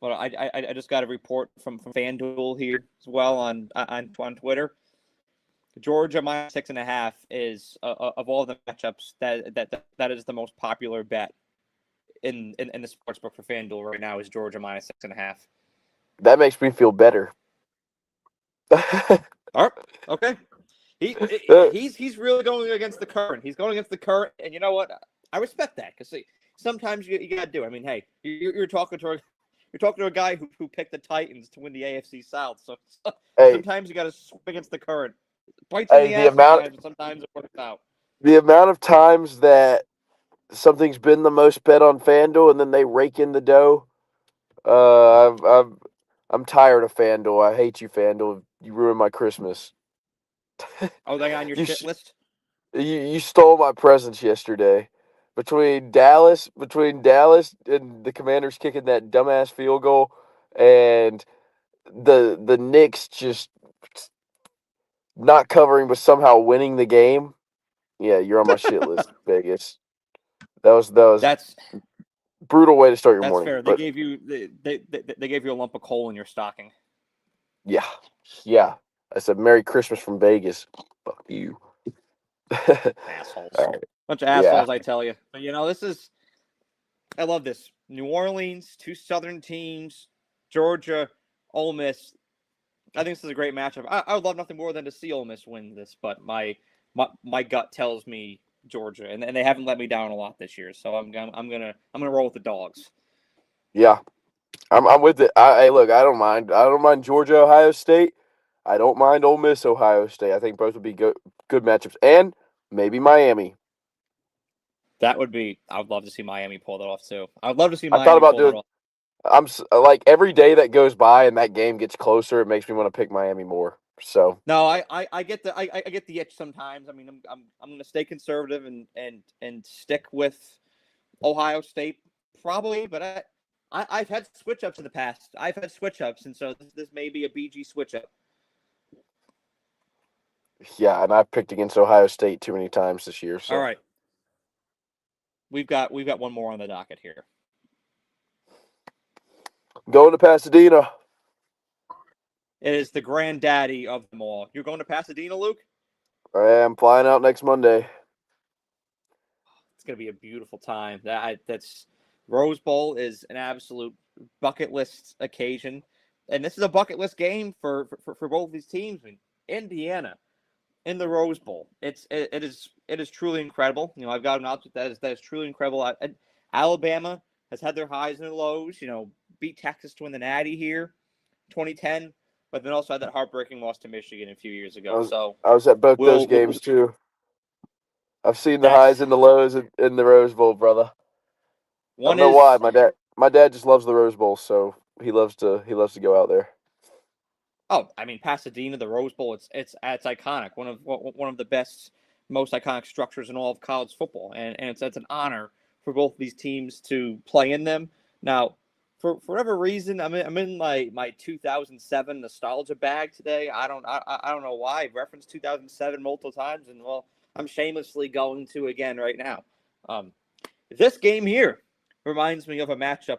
but I just got a report from FanDuel here as well on Twitter. Georgia minus 6.5 is of all the matchups that is the most popular bet in the sportsbook for FanDuel right now is Georgia minus 6.5. That makes me feel better. All right, okay. He's really going against the current. He's going against the current, and you know what? I respect that because sometimes you got to do it. I mean, hey, you're talking to a guy who picked the Titans to win the AFC South. So Hey, sometimes you got to swim against the current. Bites in hey, the ass sometimes, but sometimes it works out. the amount of times that something's been the most bet on FanDuel and then they rake in the dough. I'm tired of FanDuel. I hate you, FanDuel. You ruined my Christmas. Oh, they on your You shit list? you stole my presents yesterday. Between Dallas and the Commanders kicking that dumbass field goal, and the Knicks just not covering but somehow winning the game. Yeah, you're on my shit list, Vegas. That was That's brutal way to start your that's morning. fair. They But gave you they gave you a lump of coal in your stocking. yeah, yeah. I said Merry Christmas from Vegas. Fuck you. Assholes. All right. Bunch of Yeah. assholes, I tell you. But this is I love this. New Orleans, two Southern teams, Georgia, Ole Miss. I think this is a great matchup. I would love nothing more than to see Ole Miss win this, but my gut tells me Georgia, and they haven't let me down a lot this year. So I'm gonna roll with the dogs. Yeah. I'm with it. I look. I don't mind. I don't mind Georgia, Ohio State. I don't mind Ole Miss, Ohio State. I think both would be good matchups, and maybe Miami. That would be. I would love to see Miami pull that off too. I would love to see I thought Miami about pull that doing. off. Like every day that goes by and that game gets closer, it makes me want to pick Miami more. So No, I get I get the itch sometimes. I mean, I'm going to stay conservative and stick with Ohio State probably, but I've had switch ups in the past. I've had switch ups, and so this may be a BG switch up. yeah, and I've picked against Ohio State too many times this year. All So right, we've got one more on the docket here. going to Pasadena. It is the granddaddy of them all. You're going to Pasadena, Luke? I am flying out next Monday. It's going to be a beautiful time. That's Rose Bowl is an absolute bucket list occasion, and this is a bucket list game for both these teams. I mean, Indiana in the Rose Bowl. It is truly incredible. I've got an object that is truly incredible. Alabama has had their highs and their lows. Beat Texas to win the Natty here, 2010, but then also had that heartbreaking loss to Michigan a few years ago. So I was at both those we'll games too. I've seen the highs that's and the lows in the Rose Bowl, brother. I don't one know why. is My dad just loves the Rose Bowl, so he loves to go out there. Oh, I mean Pasadena, the Rose Bowl. It's iconic. One of the best, most iconic structures in all of college football, and it's an honor for both these teams to play in them. Now, for whatever reason, I'm in my 2007 nostalgia bag today. I don't know why. I've referenced 2007 multiple times, and well, I'm shamelessly going to again right now. Um, this game here reminds me of a matchup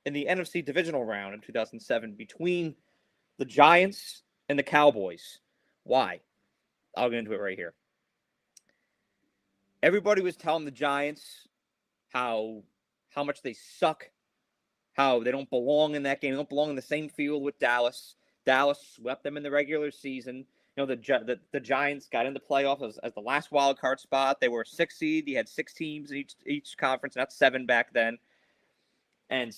in the NFC divisional round in 2007 between the Giants and the Cowboys. Why? I'll get into it right here. Everybody was telling the Giants how much they suck, how they don't belong in that game. They don't belong in the same field with Dallas. Dallas swept them in the regular season. The Giants got into playoffs as the last wild card spot. They were a 6 seed. You had 6 teams in each conference, not 7 back then. And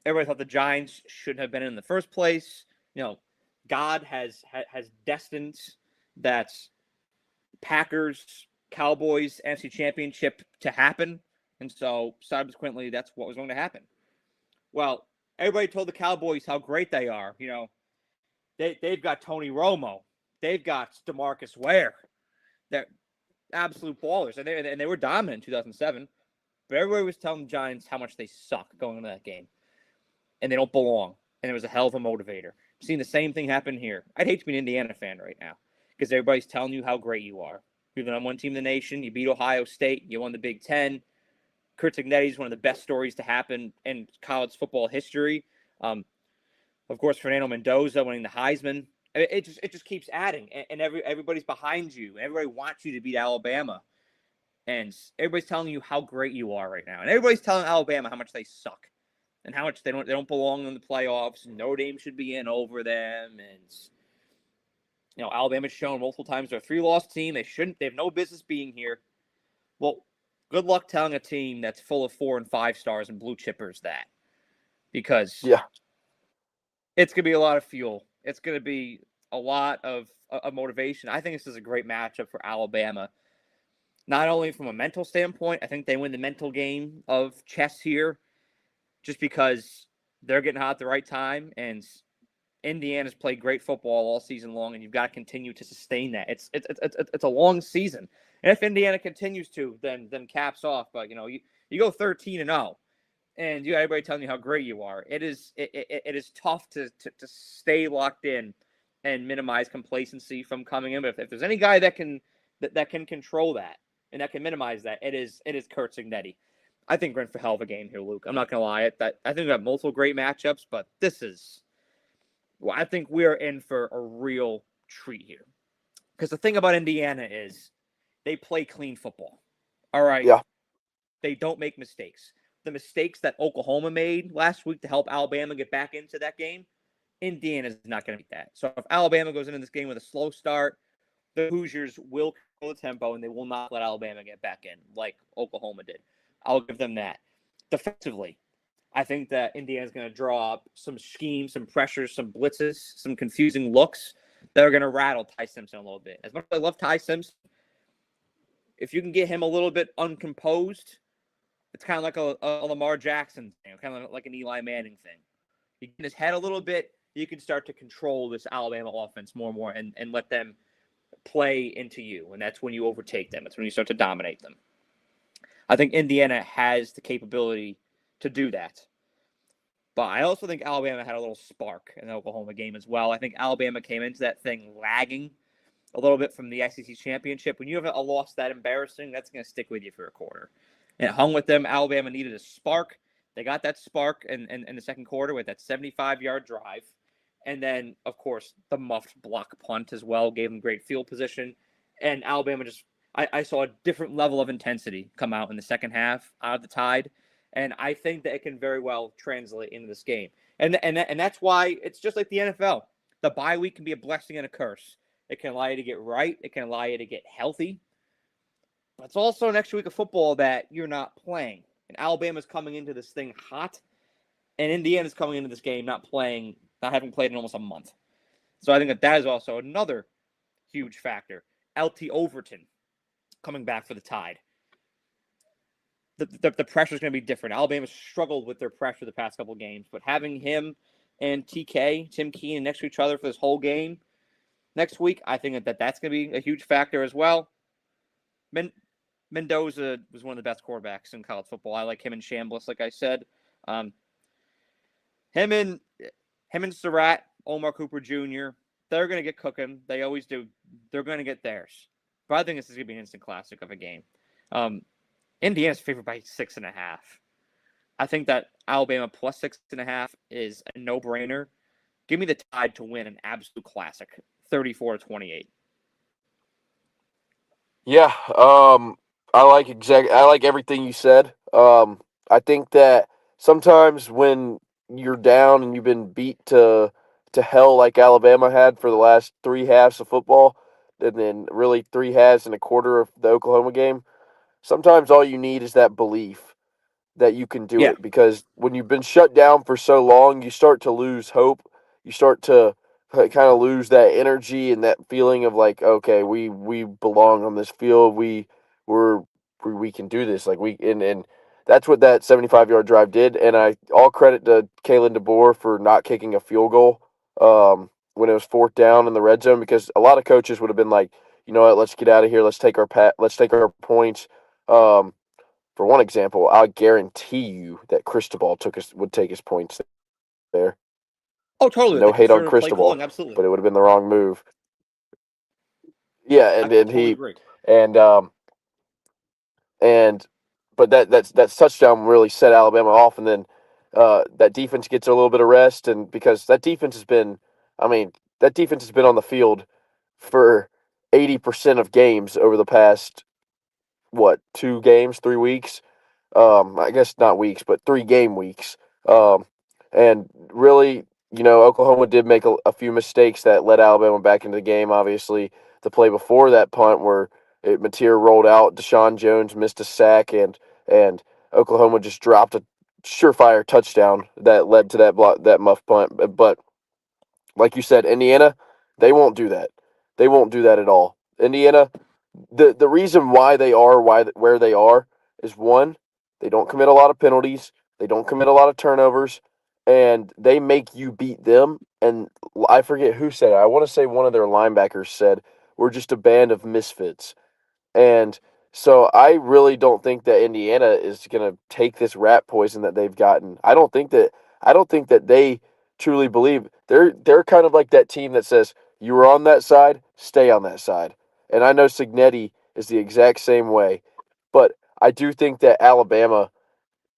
everybody thought the Giants shouldn't have been in the first place. God has destined that Packers Cowboys NFC Championship to happen, and so subsequently that's what was going to happen. Well, everybody told the Cowboys how great they are. They've got Tony Romo, they've got DeMarcus Ware, they're absolute ballers, and they were dominant in 2007. But everybody was telling the Giants how much they suck going into that game, and they don't belong. And it was a hell of a motivator. I'm seeing the same thing happen here. I'd hate to be an Indiana fan right now because everybody's telling you how great you are. You're the number one team in the nation. You beat Ohio State. You won the Big Ten. Kurt Signetti is one of the best stories to happen in college football history. Of course, Fernando Mendoza winning the Heisman. It just keeps adding, and everybody's behind you. Everybody wants you to beat Alabama, and everybody's telling you how great you are right now, and everybody's telling Alabama how much they suck and how much they don't belong in the playoffs. Notre Dame should be in over them, and Alabama's shown multiple times they're a 3-loss team. They have no business being here. Well, Good luck telling a team that's full of 4 and 5 stars and blue chippers that, because Yeah. it's going to be a lot of fuel. It's going to be a lot of motivation. I think this is a great matchup for Alabama, not only from a mental standpoint. I think they win the mental game of chess here, just because they're getting hot at the right time, and Indiana's played great football all season long, and you've got to continue to sustain that. It's a long season, and if Indiana continues to, then caps off. But you go 13-0, and you got everybody telling you how great you are. It is tough to stay locked in and minimize complacency from coming in. But if there's any guy that can control that and that can minimize that, it is Kurt Cignetti. I think we're in for a hell of a game here, Luke. I'm not gonna lie. I think we have multiple great matchups, but this is. Well, I think we are in for a real treat here. Because the thing about Indiana is they play clean football. All right. Yeah. They don't make mistakes. The mistakes that Oklahoma made last week to help Alabama get back into that game, Indiana is not going to make that. So if Alabama goes into this game with a slow start, the Hoosiers will control the tempo and they will not let Alabama get back in like Oklahoma did. I'll give them that. Defensively, I think that Indiana's going to draw up some schemes, some pressures, some blitzes, some confusing looks that are going to rattle Ty Simpson a little bit. As much as I love Ty Simpson, if you can get him a little bit uncomposed, it's kind of like a Lamar Jackson thing, kind of like an Eli Manning thing. You get in his head a little bit, you can start to control this Alabama offense more and more and let them play into you. And that's when you overtake them. That's when you start to dominate them. I think Indiana has the capability to do that. But I also think Alabama had a little spark in the Oklahoma game as well. I think Alabama came into that thing lagging a little bit from the SEC championship. When you have a loss that embarrassing, that's going to stick with you for a quarter. And it hung with them. Alabama needed a spark. They got that spark in the second quarter with that 75-yard drive. And then, of course, the muffed block punt as well gave them great field position. And Alabama I saw a different level of intensity come out in the second half out of the Tide. And I think that it can very well translate into this game. And that's why it's just like the NFL. The bye week can be a blessing and a curse. It can allow you to get right. It can allow you to get healthy. But it's also an extra week of football that you're not playing. And Alabama's coming into this thing hot. And Indiana's coming into this game not having played in almost a month. So I think that is also another huge factor. LT Overton coming back for the Tide. The pressure is going to be different. Alabama struggled with their pressure the past couple games, but having him and TK, Tim Keenan, next to each other for this whole game next week, I think that's going to be a huge factor as well. Mendoza was one of the best quarterbacks in college football. I like him in Chambliss, like I said. Him and Surratt, Omar Cooper Jr., they're going to get cooking. They always do. They're going to get theirs. But I think this is going to be an instant classic of a game. Indiana's favored by 6.5. I think that Alabama plus 6.5 is a no-brainer. Give me the Tide to win an absolute classic, 34-28. Yeah. I like everything you said. I think that sometimes when you're down and you've been beat to hell like Alabama had for the last three halves of football, and then really three halves and a quarter of the Oklahoma game, sometimes all you need is that belief that you can do Yeah. it, because when you've been shut down for so long, you start to lose hope. You start to kind of lose that energy and that feeling of like, okay, we belong on this field. We can do this. Like and that's what that 75-yard drive did. And I all credit to Kalen DeBoer for not kicking a field goal when it was fourth down in the red zone, because a lot of coaches would have been like, you know what, let's get out of here. Let's take our points. For one example, I guarantee you that Cristobal would take his points there. Oh, totally. No The hate on conservative play Cristobal, calling, absolutely. but it would have been the wrong move. Yeah, I and totally he agree. and and but that touchdown really set Alabama off, and then that defense gets a little bit of rest, and because that defense has been, I mean, that defense has been on the field for 80% of games over the past 3 weeks. I guess not weeks, but 3 game weeks. And really, Oklahoma did make a few mistakes that led Alabama back into the game. Obviously, the play before that punt where Mateer rolled out, Deshaun Jones missed a sack, and Oklahoma just dropped a surefire touchdown that led to that muff punt. But like you said, Indiana, they won't do that. They won't do that at all. Indiana, the reason why they are where they are is one, they don't commit a lot of penalties, they don't commit a lot of turnovers, and they make you beat them. And I forget who said it. I want to say one of their linebackers said, "We're just a band of misfits." And so I really don't think that Indiana is going to take this rat poison that they've gotten. I don't think that they truly believe they're kind of like that team that says you were on that side, stay on that side. And I know Signetti is the exact same way, but I do think that Alabama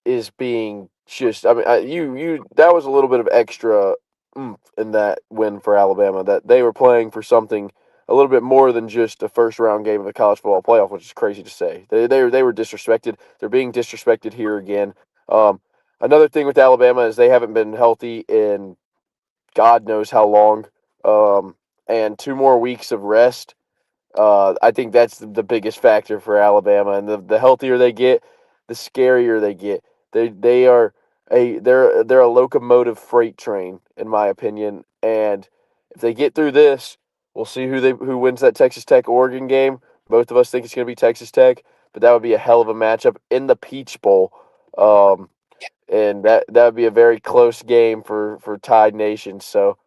is being just. I mean, you that was a little bit of extra oomph in that win for Alabama. That they were playing for something a little bit more than just a first round game of a college football playoff, which is crazy to say. They were disrespected. They're being disrespected here again. Um, Another thing with Alabama is they haven't been healthy in God knows how long, and 2 more weeks of rest. I think that's the biggest factor for Alabama, and the healthier they get, the scarier they get. They are they're a locomotive freight train, in my opinion. And if they get through this, we'll see who wins that Texas Tech Oregon game. Both of us think it's going to be Texas Tech, but that would be a hell of a matchup in the Peach Bowl. And that would be a very close game for Tide Nation. So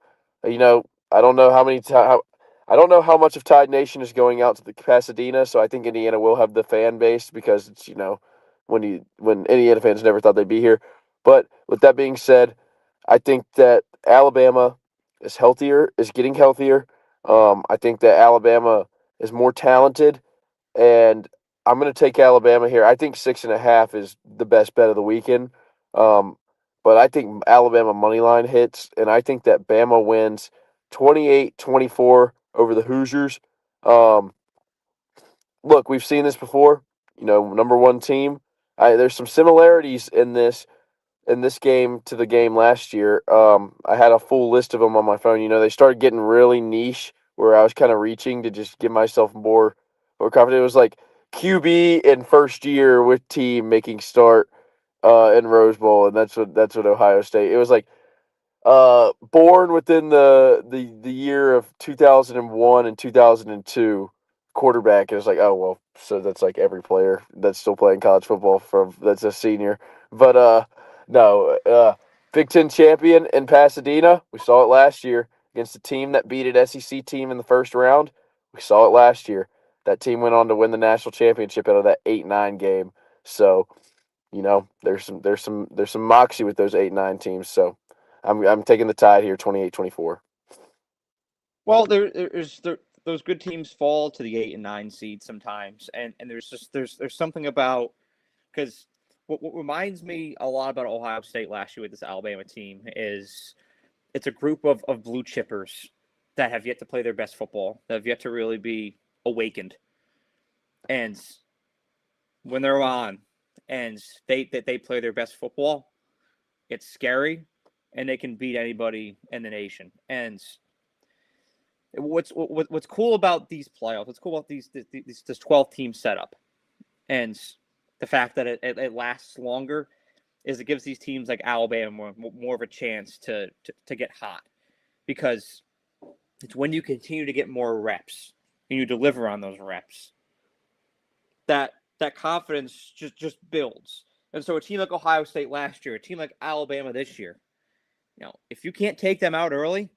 I don't know I don't know how much of Tide Nation is going out to the Pasadena. So I think Indiana will have the fan base because it's when Indiana fans never thought they'd be here. But with that being said, I think that Alabama is getting healthier. I think that Alabama is more talented, and I'm going to take Alabama here. I think 6.5 is the best bet of the weekend. Um, but I think Alabama money line hits, and I think that Bama wins 28-24 over the Hoosiers. Um, Look, we've seen this before. Number one team. There's some similarities in this game to the game last year. I had a full list of them on my phone. They started getting really niche where I was kind of reaching to just give myself more confident. It was like QB in first year with team making start in Rose Bowl, and that's what Ohio State. It was like born within the year of 2001 and 2002 quarterback. It was like, oh well, so that's like every player that's still playing college football from that's a senior. But no, Big Ten champion in Pasadena. We saw it last year against a team that beat an SEC team in the first round. We saw it last year. That team went on to win the national championship out of that 8-9 game. So there's some moxie with those 8-9 teams. So I'm taking the Tide here, 28-24. Well, those good teams fall to the 8 and 9 seed sometimes, and there's something about because what reminds me a lot about Ohio State last year with this Alabama team is it's a group of blue chippers that have yet to play their best football, that have yet to really be awakened, and when they're on and they play their best football, it's scary, and they can beat anybody in the nation. And what's cool about these playoffs? What's cool about this 12 team setup, and the fact that it lasts longer, is it gives these teams like Alabama more of a chance to get hot, because it's when you continue to get more reps and you deliver on those reps that confidence just builds. And so a team like Ohio State last year, a team like Alabama this year, if you can't take them out early,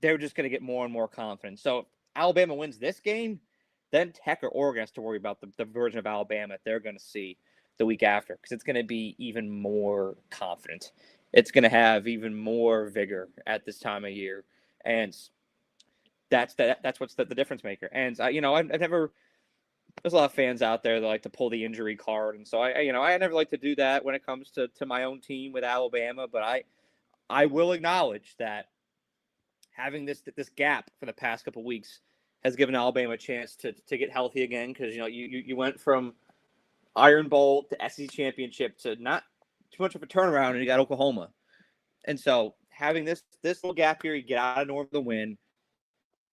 they're just going to get more and more confident. So if Alabama wins this game, then Tech or Oregon has to worry about the version of Alabama that they're going to see the week after, because it's going to be even more confident. It's going to have even more vigor at this time of year, and that's what's the difference maker. And I've never. There's a lot of fans out there that like to pull the injury card, and so I never like to do that when it comes to my own team with Alabama. But I will acknowledge that having this gap for the past couple of weeks has given Alabama a chance to get healthy again, because you went from Iron Bowl to SEC championship to not too much of a turnaround, and you got Oklahoma. And so having this little gap here, you get out of North the win,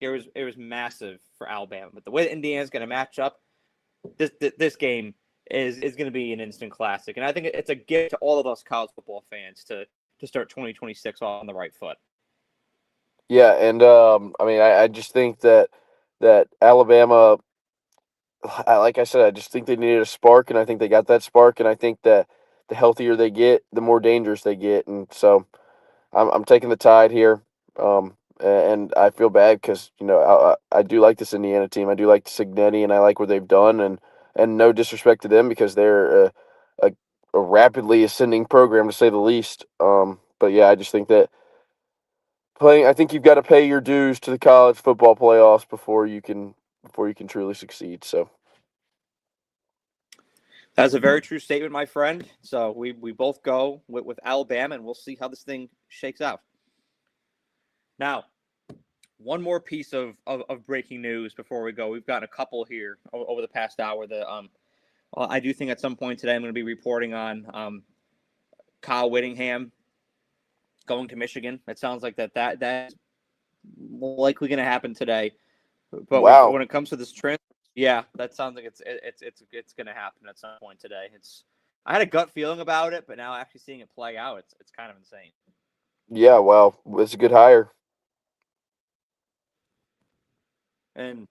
it was massive for Alabama. But the way that Indiana's going to match up, this game is going to be an instant classic, and I think it's a gift to all of us college football fans to start 2026 on the right foot. Yeah, and I mean, I just think that Alabama, like I said, I just think they needed a spark, and I think they got that spark, and I think that the healthier they get, the more dangerous they get, and so I'm taking the Tide here, and I feel bad because I do like this Indiana team. I do like Signetti, and I like what they've done, and no disrespect to them because they're a rapidly ascending program to say the least. But yeah, I just think that playing. I think you've got to pay your dues to the college football playoffs before you can truly succeed. So That's a very true statement, my friend. So we both go with Alabama, and we'll see how this thing shakes out. Now, one more piece of breaking news before we go. We've gotten a couple here over the past hour. I do think at some point today I'm going to be reporting on Kyle Whittingham going to Michigan. It sounds like that's likely going to happen today. But wow, when it comes to this trend, yeah, that sounds like it's going to happen at some point today. I had a gut feeling about it, but now actually seeing it play out, it's kind of insane. yeah, wow, it's a good hire. And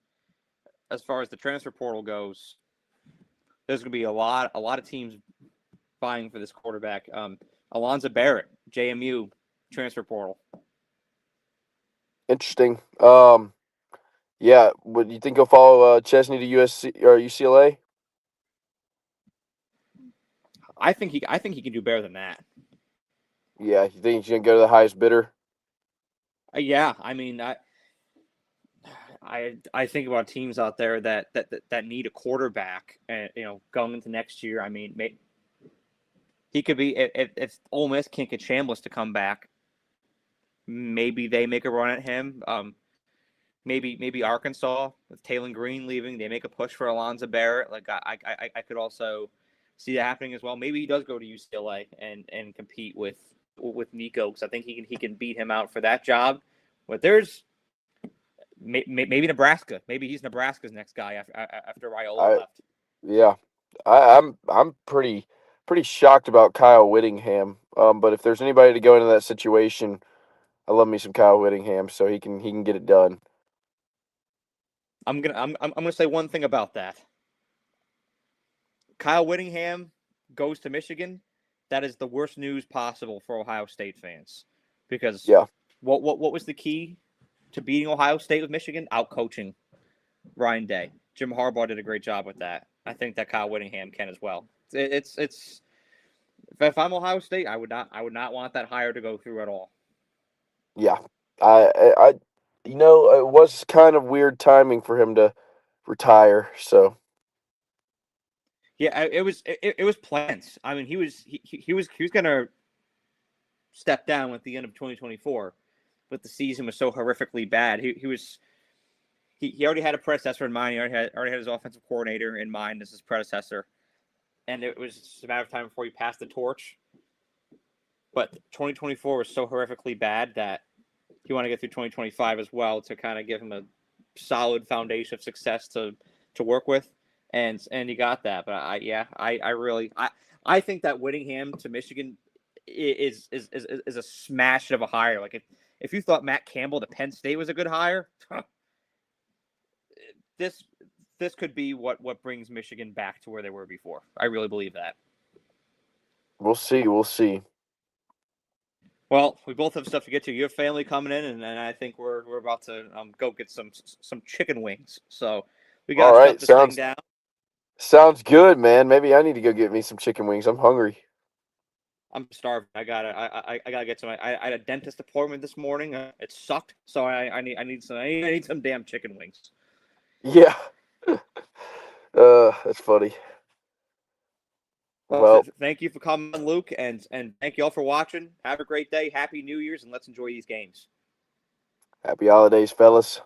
as far as the transfer portal goes, there's going to be a lot of teams vying for this quarterback. Alonzo Barrett, JMU transfer portal. Interesting. Yeah, would you think he'll follow Chesney to USC or UCLA? I think he can do better than that. Yeah, you think he's gonna go to the highest bidder? Yeah, I mean, I think about teams out there that need a quarterback, and going into next year. I mean, he could be if Ole Miss can't get Chambliss to come back, maybe they make a run at him. Maybe Arkansas with Taylor Green leaving, they make a push for Alonzo Barrett. Like I could also see that happening as well. Maybe he does go to UCLA and compete with Nico, because I think he can beat him out for that job. But there's maybe Nebraska. Maybe he's Nebraska's next guy after Raiola I left. yeah, I'm pretty shocked about Kyle Whittingham. But if there's anybody to go into that situation, I love me some Kyle Whittingham, so he can get it done. I'm gonna say one thing about that. Kyle Whittingham goes to Michigan. That is the worst news possible for Ohio State fans, because Yeah, what was the key to beating Ohio State with Michigan? Out coaching Ryan Day. Jim Harbaugh did a great job with that. I think that Kyle Whittingham can as well. It's if I'm Ohio State, I would not want that hire to go through at all. yeah. I it was kind of weird timing for him to retire. So Yeah, it was planned. I mean, he was gonna step down at the end of 2024, but the season was so horrifically bad. He already had a predecessor in mind. He already had his offensive coordinator in mind as his predecessor, and it was just a matter of time before he passed the torch. But 2024 was so horrifically bad that he wanted to get through 2025 as well to kind of give him a solid foundation of success to work with, and he got that. But I think that Whittingham to Michigan is a smash of a hire. Like if you thought Matt Campbell to Penn State was a good hire, this could be what brings Michigan back to where they were before. I really believe that. we'll see. We'll see. Well, we both have stuff to get to. You have family coming in, and I think we're about to go get some chicken wings. So we got All to right, shut this thing sounds down. sounds good, man. Maybe I need to go get me some chicken wings. I'm hungry. I'm starving. I gotta get some. I had a dentist appointment this morning. It sucked, so I need some damn chicken wings. Yeah. That's funny. Well, Well, thank you for coming, Luke, and thank you all for watching. Have a great day. Happy New Year's, and let's enjoy these games. happy holidays, fellas.